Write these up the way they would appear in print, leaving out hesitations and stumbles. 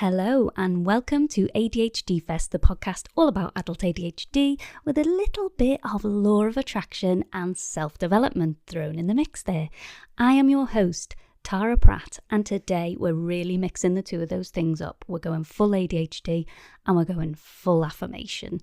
Hello and welcome to ADHDFest, the podcast all about adult ADHD with a little bit of law of attraction and self-development thrown in the mix there. I am your host, Tara Pratt, and today we're really mixing the two of those things up. We're going full ADHD and we're going full affirmation.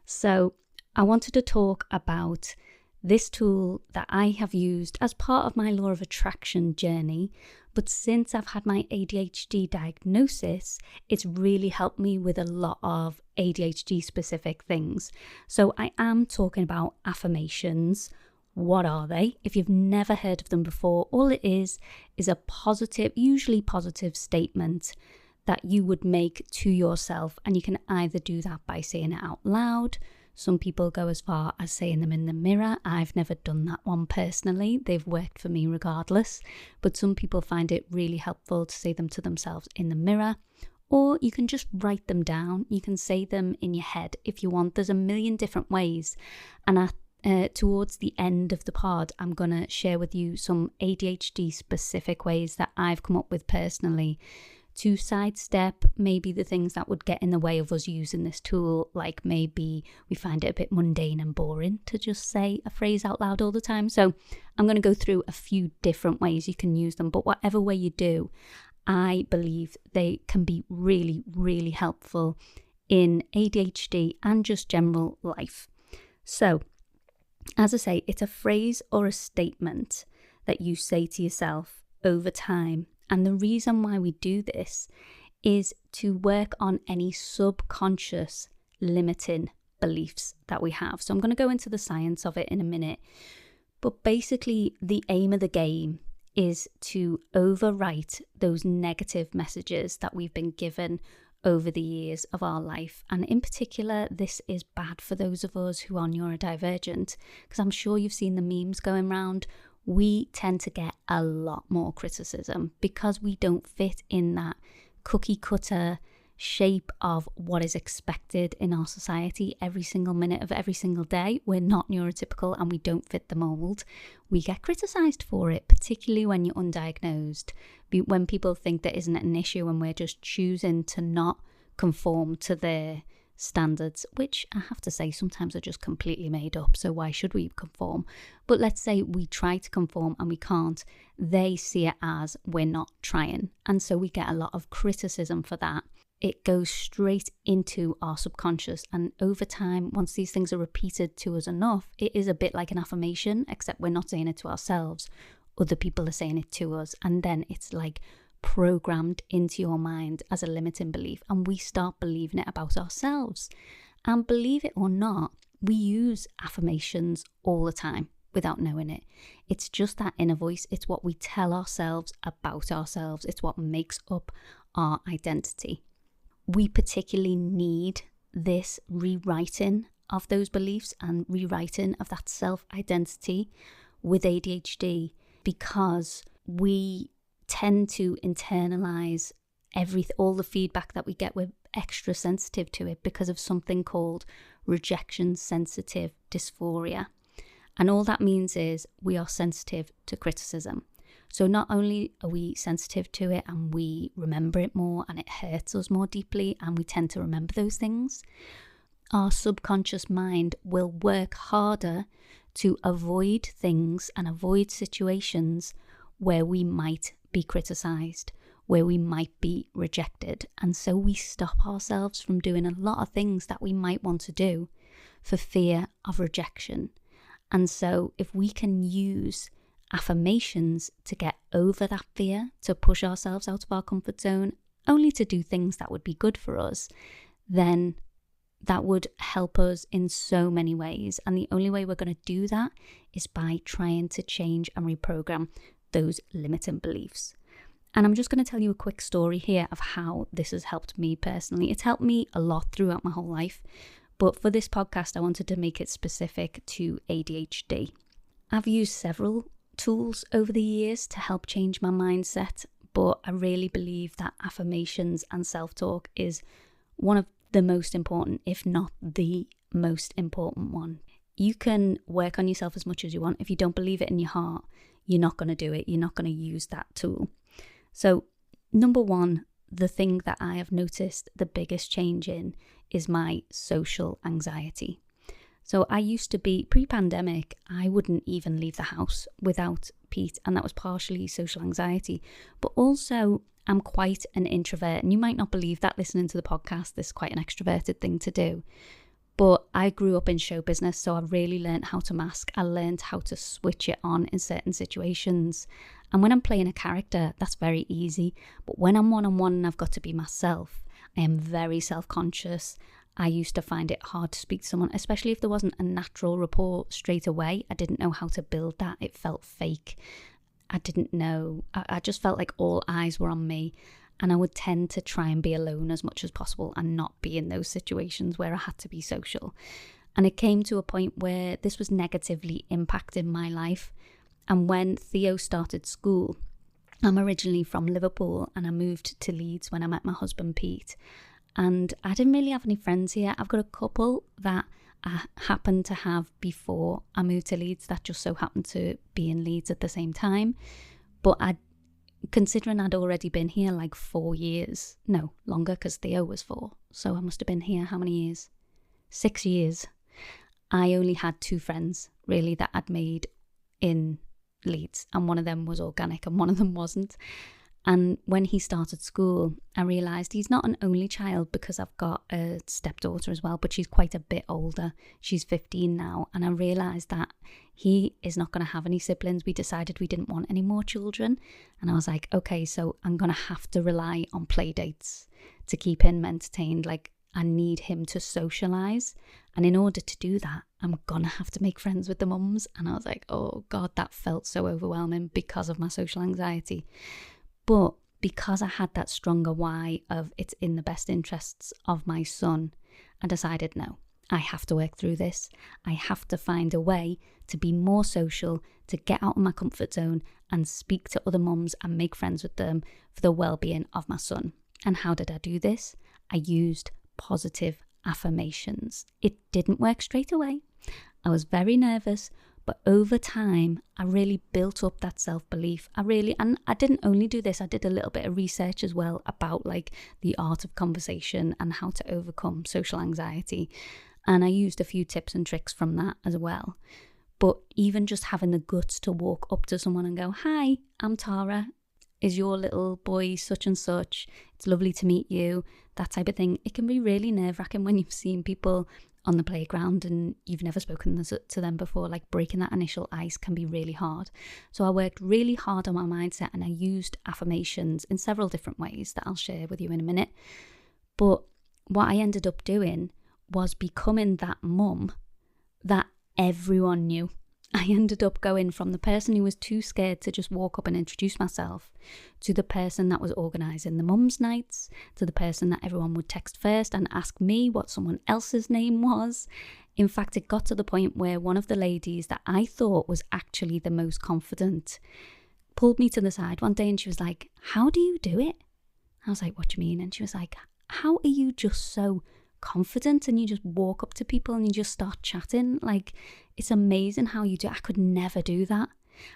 So I wanted to talk about this tool that I have used as part of my law of attraction journey, but since I've had my ADHD diagnosis, it's really helped me with a lot of ADHD specific things. So I am talking about affirmations. What are they? If you've never heard of them before, all it is a positive, usually positive statement that you would make to yourself, and you can either do that by saying it out loud. Some people go as far as saying them in the mirror. I've never done that one personally. They've worked for me regardless. But some people find it really helpful to say them to themselves in the mirror. Or you can just write them down. You can say them in your head if you want. There's a million different ways. And towards the end of the pod, I'm going to share with you some ADHD specific ways that I've come up with personally to sidestep maybe the things that would get in the way of us using this tool, like maybe we find it a bit mundane and boring to just say a phrase out loud all the time. So I'm going to go through a few different ways you can use them, but whatever way you do, I believe they can be really, really helpful in ADHD and just general life. So, as I say, it's a phrase or a statement that you say to yourself over time. And the reason why we do this is to work on any subconscious limiting beliefs that we have. So I'm going to go into the science of it in a minute. But basically, the aim of the game is to overwrite those negative messages that we've been given over the years of our life. And in particular, this is bad for those of us who are neurodivergent, because I'm sure you've seen the memes going around. We tend to get a lot more criticism because we don't fit in that cookie cutter shape of what is expected in our society every single minute of every single day. We're not neurotypical and we don't fit the mold. We get criticized for it, particularly when you're undiagnosed, when people think there isn't an issue and we're just choosing to not conform to their standards, which I have to say sometimes are just completely made up, so why should we conform? But let's say we try to conform and we can't. They see it as we're not trying, and so we get a lot of criticism for that. It goes straight into our subconscious, and over time, once these things are repeated to us enough, it is a bit like an affirmation, except we're not saying it to ourselves. Other people are saying it to us, and then it's like programmed into your mind as a limiting belief, and we start believing it about ourselves. And believe it or not, we use affirmations all the time without knowing it. It's just that inner voice. It's what we tell ourselves about ourselves. It's what makes up our identity. We particularly need this rewriting of those beliefs and rewriting of that self-identity with ADHD, because we tend to internalize all the feedback that we get. We're extra sensitive to it because of something called rejection sensitive dysphoria. And all that means is we are sensitive to criticism. So not only are we sensitive to it and we remember it more and it hurts us more deeply and we tend to remember those things, our subconscious mind will work harder to avoid things and avoid situations where we might be criticized, where we might be rejected. And so we stop ourselves from doing a lot of things that we might want to do for fear of rejection. And so if we can use affirmations to get over that fear, to push ourselves out of our comfort zone, only to do things that would be good for us, then that would help us in so many ways. And the only way we're going to do that is by trying to change and reprogram those limiting beliefs. And I'm just going to tell you a quick story here of how this has helped me personally. It's helped me a lot throughout my whole life, but for this podcast I wanted to make it specific to ADHD. I've used several tools over the years to help change my mindset, but I really believe that affirmations and self-talk is one of the most important, if not the most important one. You can work on yourself as much as you want. If you don't believe it in your heart, you're not going to do it. You're not going to use that tool. So, number one, the thing that I have noticed the biggest change in is my social anxiety. So I used to be, pre-pandemic, I wouldn't even leave the house without Pete, and that was partially social anxiety. But also, I'm quite an introvert, and you might not believe that listening to the podcast. This is quite an extroverted thing to do. But I grew up in show business, so I really learned how to mask. I learned how to switch it on in certain situations. And when I'm playing a character, that's very easy. But when I'm one-on-one and I've got to be myself, I am very self-conscious. I used to find it hard to speak to someone, especially if there wasn't a natural rapport straight away. I didn't know how to build that. It felt fake. I didn't know. I just felt like all eyes were on me. And I would tend to try and be alone as much as possible and not be in those situations where I had to be social. And it came to a point where this was negatively impacting my life. And when Theo started school, I'm originally from Liverpool and I moved to Leeds when I met my husband Pete. And I didn't really have any friends here. I've got a couple that I happened to have before I moved to Leeds that just so happened to be in Leeds at the same time. But considering I'd already been here like 4 years, no, longer because Theo was 4. So I must have been here how many years? 6 years. I only had 2 friends really that I'd made in Leeds, and one of them was organic and one of them wasn't. And when he started school, I realised he's not an only child because I've got a stepdaughter as well, but she's quite a bit older. She's 15 now. And I realised that he is not going to have any siblings. We decided we didn't want any more children. And I was like, okay, so I'm going to have to rely on play dates to keep him entertained. Like, I need him to socialise. And in order to do that, I'm going to have to make friends with the mums. And I was like, oh God, that felt so overwhelming because of my social anxiety. But because I had that stronger why of it's in the best interests of my son, I decided, no, I have to work through this. I have to find a way to be more social, to get out of my comfort zone and speak to other mums and make friends with them for the well-being of my son. And how did I do this? I used positive affirmations. It didn't work straight away. I was very nervous. But over time, I really built up that self-belief. And I didn't only do this, I did a little bit of research as well about like the art of conversation and how to overcome social anxiety. And I used a few tips and tricks from that as well. But even just having the guts to walk up to someone and go, hi, I'm Tara. Is your little boy such and such? It's lovely to meet you. That type of thing. It can be really nerve-wracking when you've seen people on the playground and you've never spoken to them before. Like, breaking that initial ice can be really hard. So I worked really hard on my mindset and I used affirmations in several different ways that I'll share with you in a minute. But what I ended up doing was becoming that mum that everyone knew. I ended up going from the person who was too scared to just walk up and introduce myself to the person that was organising the mums nights, to the person that everyone would text first and ask me what someone else's name was. In fact, it got to the point where one of the ladies that I thought was actually the most confident pulled me to the side one day and she was like, how do you do it? I was like, what do you mean? And she was like, how are you just so confident and you just walk up to people and you just start chatting? Like, it's amazing how you do it. I could never do that.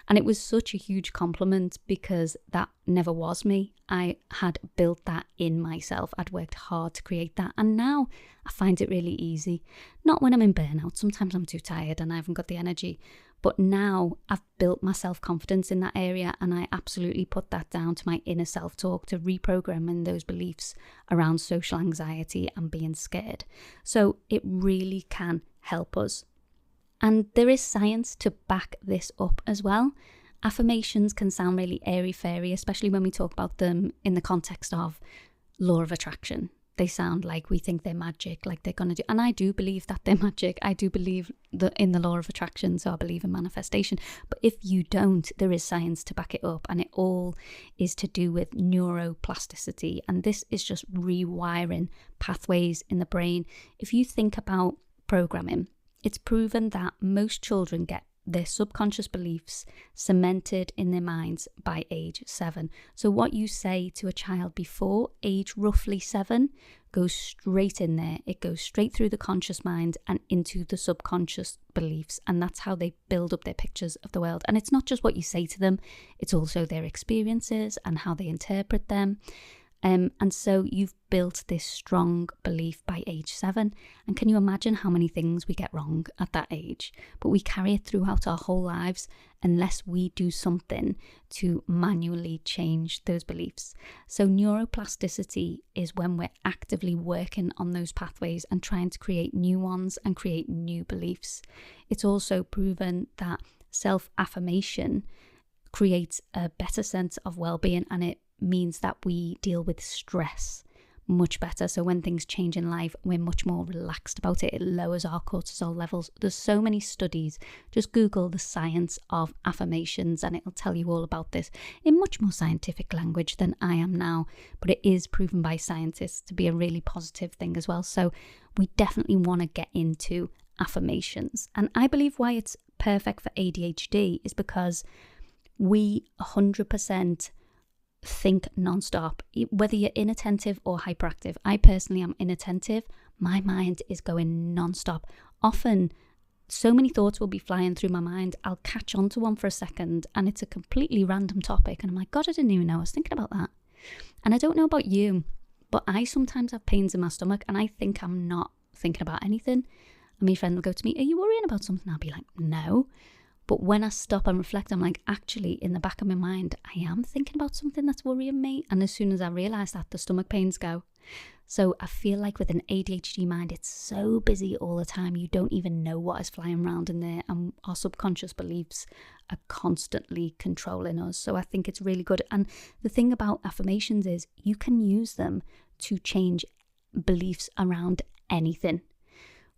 And it was such a huge compliment because that never was me. I had built that in myself. I'd worked hard to create that. And now I find it really easy. Not when I'm in burnout. Sometimes I'm too tired and I haven't got the energy. But now I've built my self-confidence in that area and I absolutely put that down to my inner self-talk, to reprogramming those beliefs around social anxiety and being scared. So it really can help us. And there is science to back this up as well. Affirmations can sound really airy-fairy, especially when we talk about them in the context of law of attraction. They sound like we think they're magic, like they're going to do. And I do believe that they're magic. I do believe in the law of attraction, so I believe in manifestation. But if you don't, there is science to back it up. And it all is to do with neuroplasticity. And this is just rewiring pathways in the brain. If you think about programming, it's proven that most children get their subconscious beliefs cemented in their minds by age 7. So what you say to a child before age roughly 7 goes straight in there. It goes straight through the conscious mind and into the subconscious beliefs. And that's how they build up their pictures of the world. And it's not just what you say to them, it's also their experiences and how they interpret them. And so you've built this strong belief by age 7. And can you imagine how many things we get wrong at that age? But we carry it throughout our whole lives unless we do something to manually change those beliefs. So neuroplasticity is when we're actively working on those pathways and trying to create new ones and create new beliefs. It's also proven that self-affirmation creates a better sense of well-being, and it means that we deal with stress much better. So when things change in life, we're much more relaxed about it. It lowers our cortisol levels. There's so many studies. Just Google the science of affirmations and it'll tell you all about this in much more scientific language than I am now. But it is proven by scientists to be a really positive thing as well. So we definitely want to get into affirmations. And I believe why it's perfect for ADHD is because we 100% think non-stop, whether you're inattentive or hyperactive. I personally am inattentive. My mind is going non-stop. Often so many thoughts will be flying through my mind. I'll catch onto one for a second and it's a completely random topic and I'm like, God, I didn't even know I was thinking about that. And I don't know about you, but I sometimes have pains in my stomach and I think I'm not thinking about anything. And my friend will go to me, are you worrying about something? I'll be like, no. But when I stop and reflect, I'm like, actually, in the back of my mind, I am thinking about something that's worrying me. And as soon as I realise that, the stomach pains go. So I feel like with an ADHD mind, it's so busy all the time. You don't even know what is flying around in there. And our subconscious beliefs are constantly controlling us. So I think it's really good. And the thing about affirmations is you can use them to change beliefs around anything,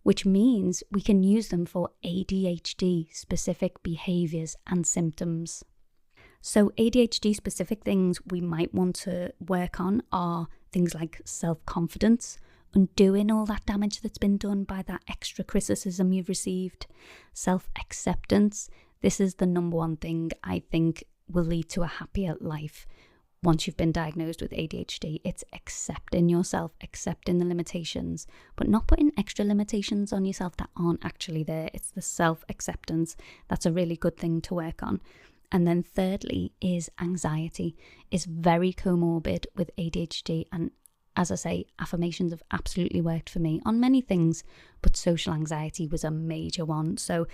which means we can use them for ADHD specific behaviours and symptoms. So ADHD specific things we might want to work on are things like self-confidence, undoing all that damage that's been done by that extra criticism you've received, self-acceptance. This is the number one thing I think will lead to a happier life. Once you've been diagnosed with ADHD, it's accepting yourself, accepting the limitations, but not putting extra limitations on yourself that aren't actually there. It's the self-acceptance. That's a really good thing to work on. And then thirdly is anxiety. It's very comorbid with ADHD. And as I say, affirmations have absolutely worked for me on many things, but social anxiety was a major one. So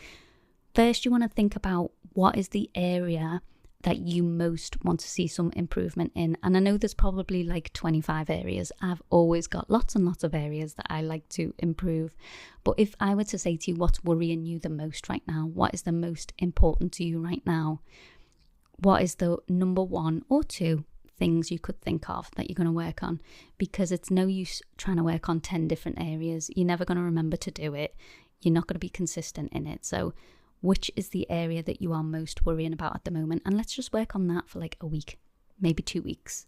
first you want to think about what is the area that you most want to see some improvement in. And I know there's probably like 25 areas. I've always got lots and lots of areas that I like to improve. But if I were to say to you, what's worrying you the most right now? What is the most important to you right now? What is the number 1 or 2 things you could think of that you're going to work on? Because it's no use trying to work on 10 different areas. You're never going to remember to do it. You're not going to be consistent in it. So which is the area that you are most worrying about at the moment? And let's just work on that for like a week, maybe 2 weeks.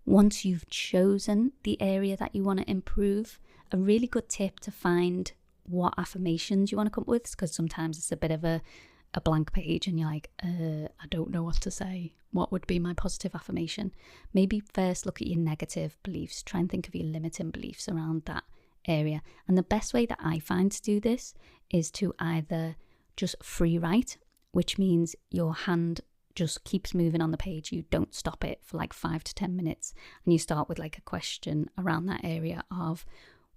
Once you've chosen the area that you want to improve, a really good tip to find what affirmations you want to come up with, because sometimes it's a bit of a blank page and you're like, I don't know what to say. What would be my positive affirmation? Maybe first look at your negative beliefs. Try and think of your limiting beliefs around that area. And the best way that I find to do this is to either just free write, which means your hand just keeps moving on the page. You don't stop it for like 5 to 10 minutes. And you start with like a question around that area of,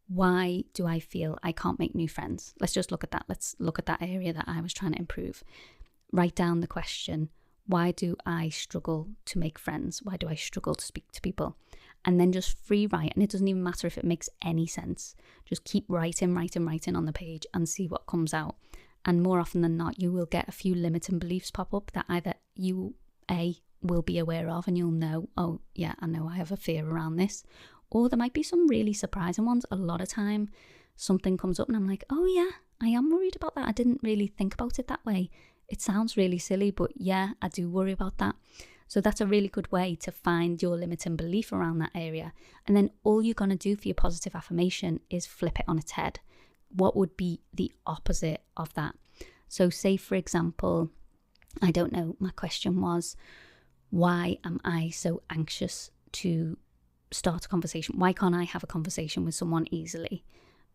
why do I feel I can't make new friends? Let's just look at that. Let's look at that area that I was trying to improve. Write down the question, why do I struggle to make friends? Why do I struggle to speak to people? And then just free write. And it doesn't even matter if it makes any sense. Just keep writing on the page and see what comes out. And more often than not, you will get a few limiting beliefs pop up that either you, will be aware of and you'll know, oh yeah, I know I have a fear around this. Or there might be some really surprising ones. A lot of time something comes up and I'm like, oh yeah, I am worried about that. I didn't really think about it that way. It sounds really silly, but yeah, I do worry about that. So that's a really good way to find your limiting belief around that area. And then all you're going to do for your positive affirmation is flip it on its head. What would be the opposite of that? So say, for example, I don't know, my question was, why am I so anxious to start a conversation? Why can't I have a conversation with someone easily?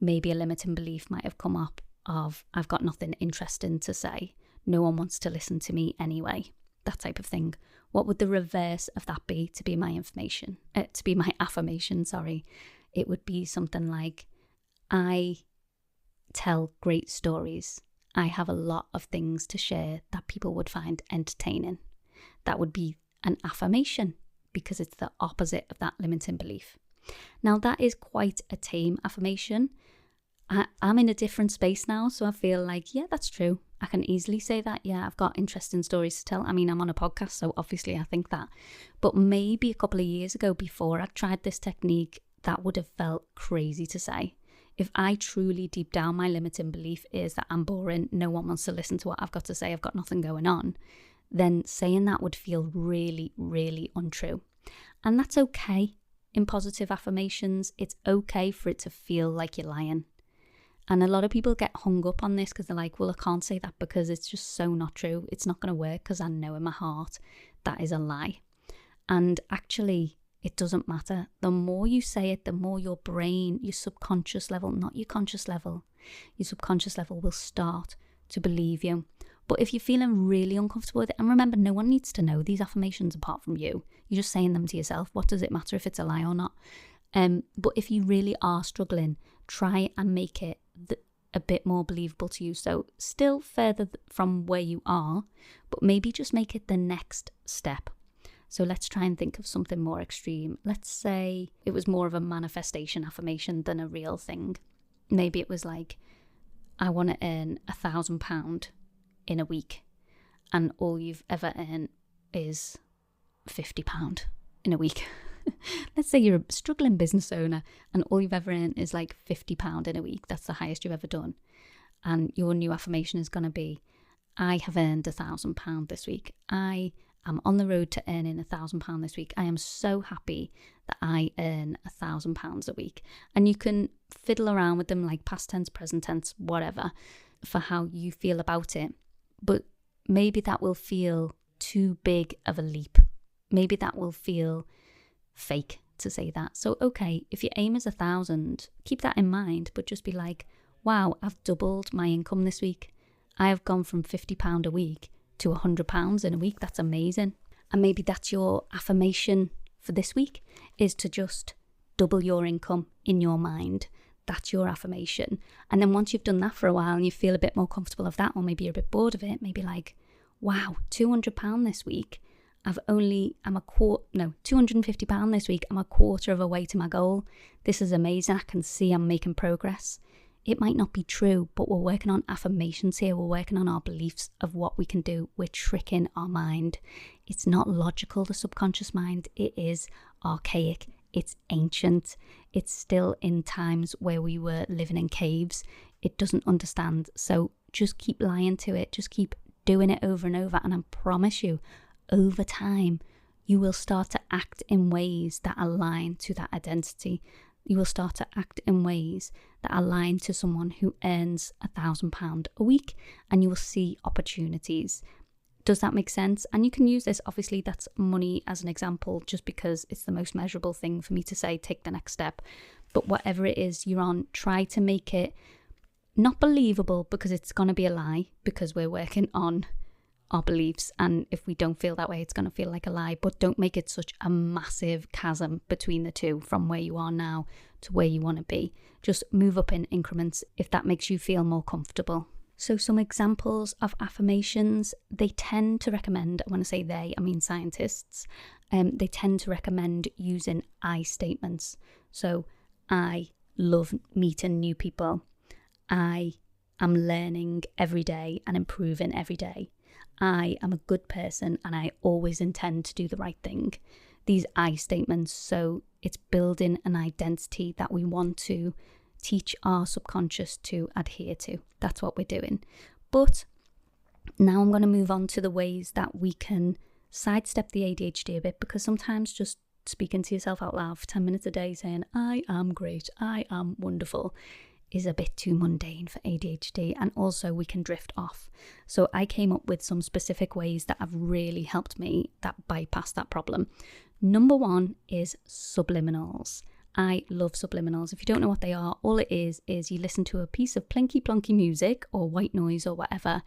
Maybe a limiting belief might have come up of, I've got nothing interesting to say. No one wants to listen to me anyway. That type of thing. What would the reverse of that be to be my affirmation, sorry. It would be something like, I tell great stories. I have a lot of things to share that people would find entertaining. That would be an affirmation because it's the opposite of that limiting belief. Now, that is quite a tame affirmation. I'm in a different space now, so I feel like, yeah, that's true. I can easily say that. Yeah, I've got interesting stories to tell. I mean, I'm on a podcast, so obviously I think that. But maybe a couple of years ago, before I tried this technique, that would have felt crazy to say. If I truly, deep down, my limiting belief is that I'm boring, no one wants to listen to what I've got to say, I've got nothing going on, then saying that would feel really, really untrue. And that's okay. In positive affirmations, it's okay for it to feel like you're lying. And a lot of people get hung up on this because they're like, well, I can't say that because it's just so not true. It's not going to work because I know in my heart that is a lie. And actually, it doesn't matter. The more you say it, the more your brain, your subconscious level, not your conscious level, your subconscious level will start to believe you. But if you're feeling really uncomfortable with it, and remember, no one needs to know these affirmations apart from you. You're just saying them to yourself. What does it matter if it's a lie or not? But if you really are struggling, try and make it a bit more believable to you. So still further from where you are, but maybe just make it the next step. So let's try and think of something more extreme. Let's say it was more of a manifestation affirmation than a real thing. Maybe it was like, I want to earn £1,000 in a week, and all you've ever earned is £50 in a week. Let's say you're a struggling business owner and all you've ever earned is like £50 in a week. That's the highest you've ever done. And your new affirmation is going to be, I have earned £1,000 this week. I am on the road to earning £1,000 this week. I am so happy that I earn £1,000 a week. And you can fiddle around with them like past tense, present tense, whatever, for how you feel about it. But maybe that will feel too big of a leap. Maybe that will feel fake to say that. So, okay, if your aim is 1,000, keep that in mind, but just be like, wow, I've doubled my income this week. I have gone from £50 a week to £100 in a week. That's amazing. And maybe that's your affirmation for this week, is to just double your income in your mind. That's your affirmation. And then once you've done that for a while and you feel a bit more comfortable of that, or maybe you're a bit bored of it, maybe like, wow, £200 this week. £250 this week. I'm a quarter of a way to my goal. This is amazing. I can see I'm making progress. It might not be true, but we're working on affirmations here. We're working on our beliefs of what we can do. We're tricking our mind. It's not logical, the subconscious mind. It is archaic. It's ancient. It's still in times where we were living in caves. It doesn't understand. So just keep lying to it. Just keep doing it over and over. And I promise you, over time, you will start to act in ways that align to that identity. You will start to act in ways that align to someone who earns £1,000 a week, and you will see opportunities. Does that make sense? And you can use this, obviously that's money as an example, just because it's the most measurable thing for me to say, take the next step. But whatever it is you're on, try to make it not believable, because it's going to be a lie, because we're working on our beliefs, and if we don't feel that way, it's going to feel like a lie. But don't make it such a massive chasm between the two, from where you are now to where you want to be. Just move up in increments if that makes you feel more comfortable. So some examples of affirmations, they tend to recommend, when I say they, I mean scientists, they tend to recommend using I statements. So I love meeting new people. I am learning every day and improving every day. I am a good person and I always intend to do the right thing. These I statements, so it's building an identity that we want to teach our subconscious to adhere to. That's what we're doing. But now I'm going to move on to the ways that we can sidestep the ADHD a bit, because sometimes just speaking to yourself out loud for 10 minutes a day saying, I am great, I am wonderful, is a bit too mundane for ADHD, and also we can drift off. So I came up with some specific ways that have really helped me that bypass that problem. Number one is subliminals. I love subliminals. If you don't know what they are, all it is you listen to a piece of plinky plonky music or white noise or whatever,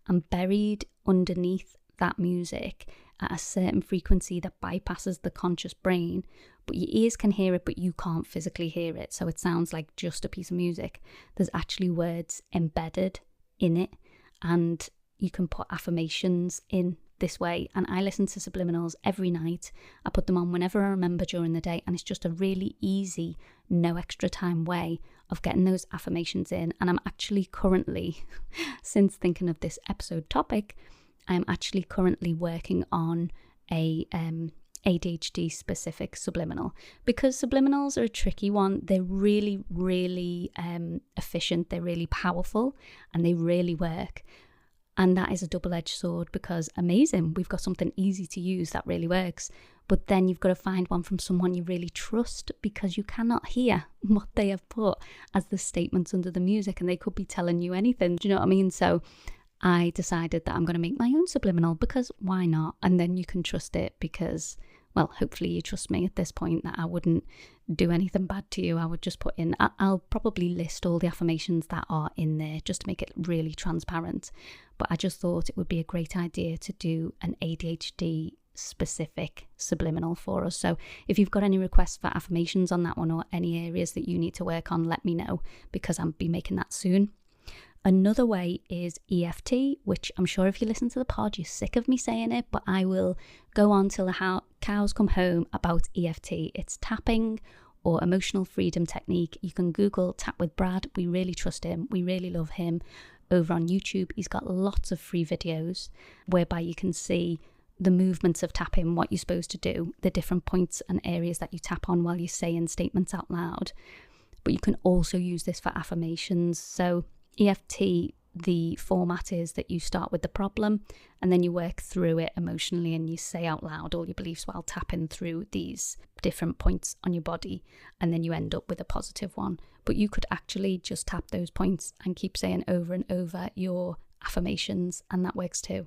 and buried underneath that music at a certain frequency that bypasses the conscious brain, but your ears can hear it, but you can't physically hear it. So it sounds like just a piece of music. There's actually words embedded in it, and you can put affirmations in this way. And I listen to subliminals every night. I put them on whenever I remember during the day, and it's just a really easy, no extra time way of getting those affirmations in. And I'm actually currently, since thinking of this episode topic, I'm actually currently working on a ADHD specific subliminal, because subliminals are a tricky one. They're really, really efficient. They're really powerful, and they really work. And that is a double-edged sword, because amazing, we've got something easy to use that really works. But then you've got to find one from someone you really trust, because you cannot hear what they have put as the statements under the music, and they could be telling you anything. Do you know what I mean? So I decided that I'm going to make my own subliminal, because why not? And then you can trust it, because, well, hopefully you trust me at this point that I wouldn't do anything bad to you. I would just put in, I'll probably list all the affirmations that are in there just to make it really transparent. But I just thought it would be a great idea to do an ADHD specific subliminal for us. So if you've got any requests for affirmations on that one, or any areas that you need to work on, let me know, because I'll be making that soon. Another way is EFT, which I'm sure if you listen to the pod, you're sick of me saying it, but I will go on till the cows come home about EFT. It's tapping, or emotional freedom technique. You can Google Tap with Brad. We really trust him. We really love him. Over on YouTube, he's got lots of free videos whereby you can see the movements of tapping, what you're supposed to do, the different points and areas that you tap on while you're saying statements out loud. But you can also use this for affirmations. So EFT, the format is that you start with the problem and then you work through it emotionally, and you say out loud all your beliefs while tapping through these different points on your body, and then you end up with a positive one. But you could actually just tap those points and keep saying over and over your affirmations, and that works too.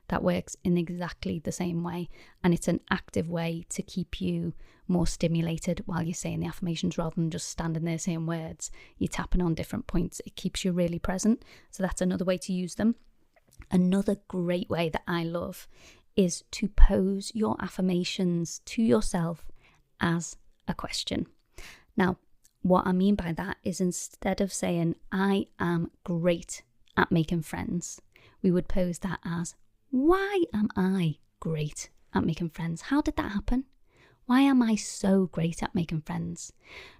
That works in exactly the same way, and it's an active way to keep you more stimulated while you're saying the affirmations, rather than just standing there saying words. You're tapping on different points. It keeps you really present. So that's another way to use them. Another great way that I love is to pose your affirmations to yourself as a question. Now, what I mean by that is, instead of saying, I am great at making friends, we would pose that as, why am I great at making friends? How did that happen? Why am I so great at making friends?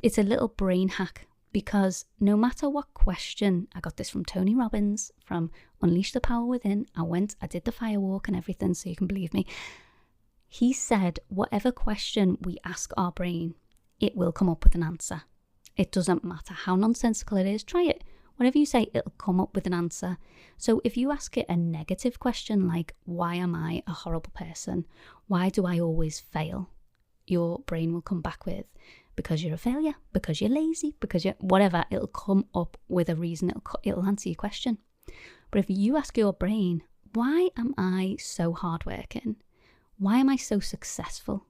It's a little brain hack, because no matter what question, I got this from Tony Robbins from Unleash the Power Within. I did the fire walk and everything, so you can believe me. He said, whatever question we ask our brain, it will come up with an answer. It doesn't matter how nonsensical it is. Try it. Whatever you say, it'll come up with an answer. So if you ask it a negative question like, why am I a horrible person? Why do I always fail? Your brain will come back with, because you're a failure, because you're lazy, because you're whatever. It'll come up with a reason. It'll answer your question. But if you ask your brain, why am I so hardworking? Why am I so successful?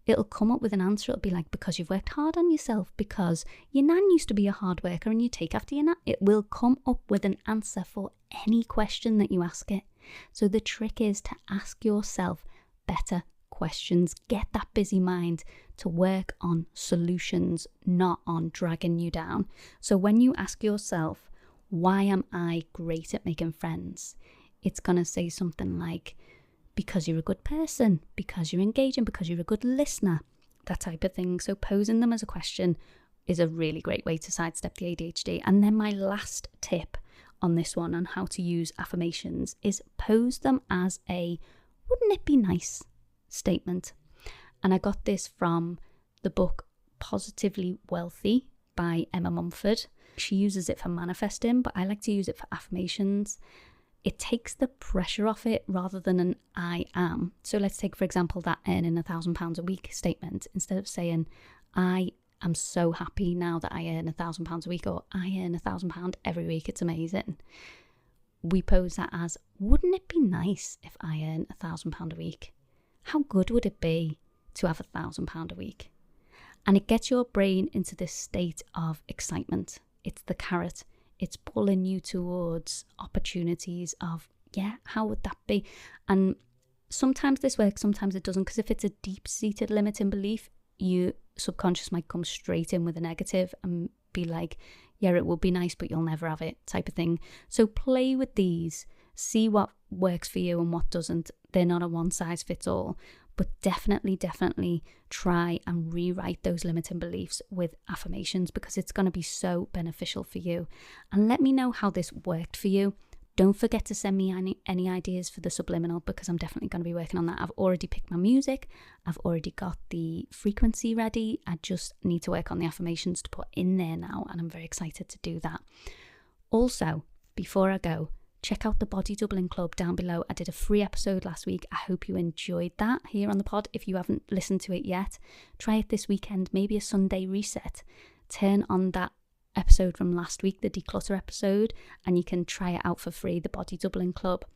It'll come up with an answer. It'll be like, because you've worked hard on yourself, because your nan used to be a hard worker and you take after your nan. It will come up with an answer for any question that you ask it. So the trick is to ask yourself better questions. Get that busy mind to work on solutions, not on dragging you down. So when you ask yourself, why am I great at making friends? It's going to say something like, because you're a good person, because you're engaging, because you're a good listener, that type of thing. So posing them as a question is a really great way to sidestep the ADHD. And then my last tip on this one on how to use affirmations is pose them as a, wouldn't it be nice statement. And I got this from the book Positively Wealthy by Emma Mumford. She uses it for manifesting, but I like to use it for affirmations. It takes the pressure off it rather than an I am. So let's take, for example, that earning £1,000 a week statement. Instead of saying, I am so happy now that I earn £1,000 a week, or I earn £1,000 every week, it's amazing. We pose that as, wouldn't it be nice if I earn £1,000 a week? How good would it be to have £1,000 a week? And it gets your brain into this state of excitement. It's the carrot. It's pulling you towards opportunities of, yeah, how would that be? And sometimes this works, sometimes it doesn't, because if it's a deep-seated limiting belief, your subconscious might come straight in with a negative and be like, yeah, it would be nice, but you'll never have it, type of thing. So play with these, see what works for you and what doesn't. They're not a one-size-fits-all, but definitely try and rewrite those limiting beliefs with affirmations, because it's going to be so beneficial for you. And let me know how this worked for you. Don't forget to send me any ideas for the subliminal, because I'm definitely going to be working on that. I've already picked my music. I've already got the frequency ready. I just need to work on the affirmations to put in there now, and I'm very excited to do that. Also, before I go, check out the Body Doubling Club down below. I did a free episode last week. I hope you enjoyed that here on the pod. If you haven't listened to it yet, try it this weekend, maybe a Sunday reset. Turn on that episode from last week, the declutter episode, and you can try it out for free, the Body Doubling Club.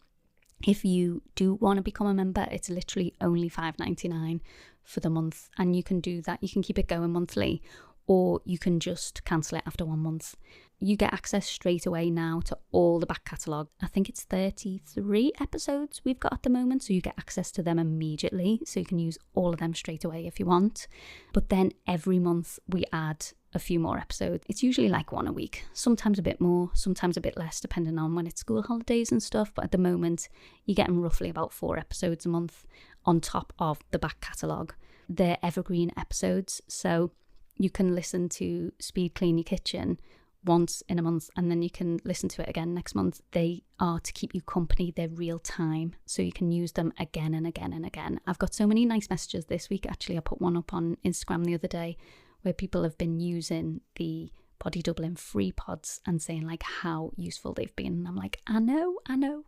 If you do want to become a member, it's literally only $5.99 for the month, and you can do that. You can keep it going monthly, or you can just cancel it after 1 month. You get access straight away now to all the back catalogue. I think it's 33 episodes we've got at the moment, so you get access to them immediately, so you can use all of them straight away if you want. But then every month we add a few more episodes. It's usually like 1 a week, sometimes a bit more, sometimes a bit less, depending on when it's school holidays and stuff. But at the moment, you're getting roughly about 4 episodes a month on top of the back catalogue. They're evergreen episodes, so you can listen to Speed Clean Your Kitchen once in a month, and then you can listen to it again next month. They are to keep you company. They're real time, so you can use them again and again and again. I've got so many nice messages this week. Actually, I put one up on Instagram the other day where people have been using the Body Doubling free pods and saying like how useful they've been. And I'm like, I know,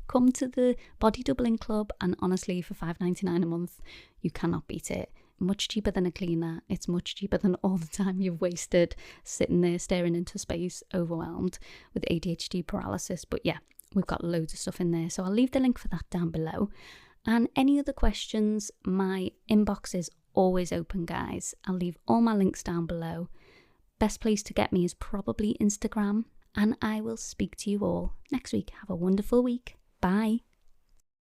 come to the Body Doubling Club, and honestly, for $5.99 a month, you cannot beat it. Much cheaper than a cleaner. It's much cheaper than all the time you've wasted sitting there staring into space, overwhelmed with ADHD paralysis. But yeah, we've got loads of stuff in there, so I'll leave the link for that down below. And any other questions, my inbox is always open, guys. I'll leave all my links down below. Best place to get me is probably Instagram, and I will speak to you all next week. Have a wonderful week. Bye.